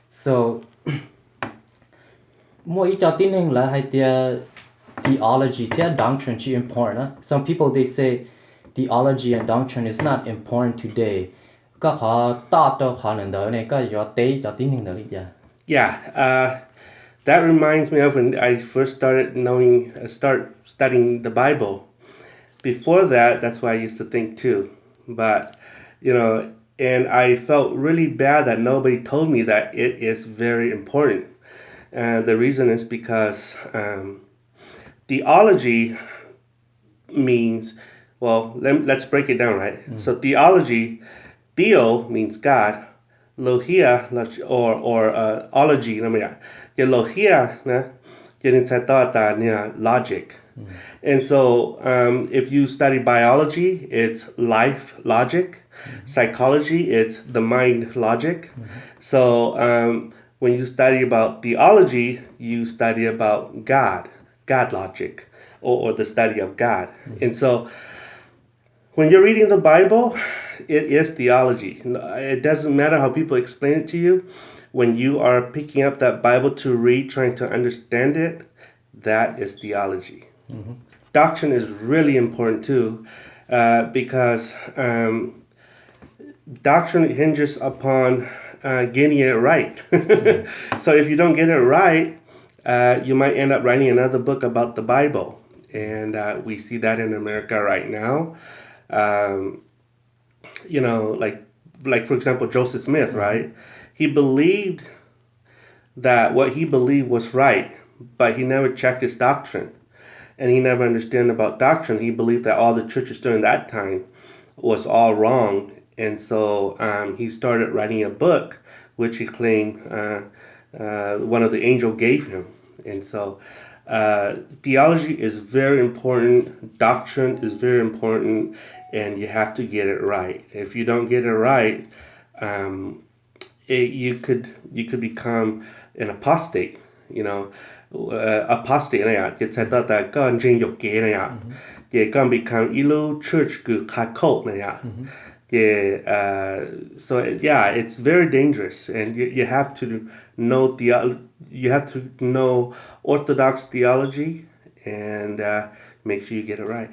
So more cho tin hình là hay theology, doctrine is important. Some people they say theology and doctrine is not important today. Có họ taught cho họ nên đó này có do tế cho tin hình đó đi. That reminds me of when I first start studying the Bible. Before that, that's what I used to think too. But, and I felt really bad that nobody told me that it is very important. And the reason is because theology means, well, let's break it down, right? So theology, theo means God, logia or ology, the logia, logic. And so if you study biology, it's life logic. Psychology, it's the mind logic. So when you study about theology, you study about God logic, or the study of God. And so when you're reading the Bible, it is theology. It doesn't matter how people explain it to you. When you are picking up that Bible to read, trying to understand it, that is theology. Doctrine is really important too, because doctrine hinges upon getting it right. So if you don't get it right, you might end up writing another book about the Bible. And we see that in America right now. Like for example, Joseph Smith, right? He believed that what he believed was right, but he never checked his doctrine. And he never understood about doctrine. He believed that all the churches during that time was all wrong. And so he started writing a book, which he claimed one of the angels gave him. And so theology is very important. Doctrine is very important. And you have to get it right. If you don't get it right, you could become an apostate, apostate này ạ, thì ta ta có trên dục kế này ạ, thì con become ilu church cult này ạ, thì so yeah, it's very dangerous, and you have to know you have to know Orthodox theology, and make sure you get it right.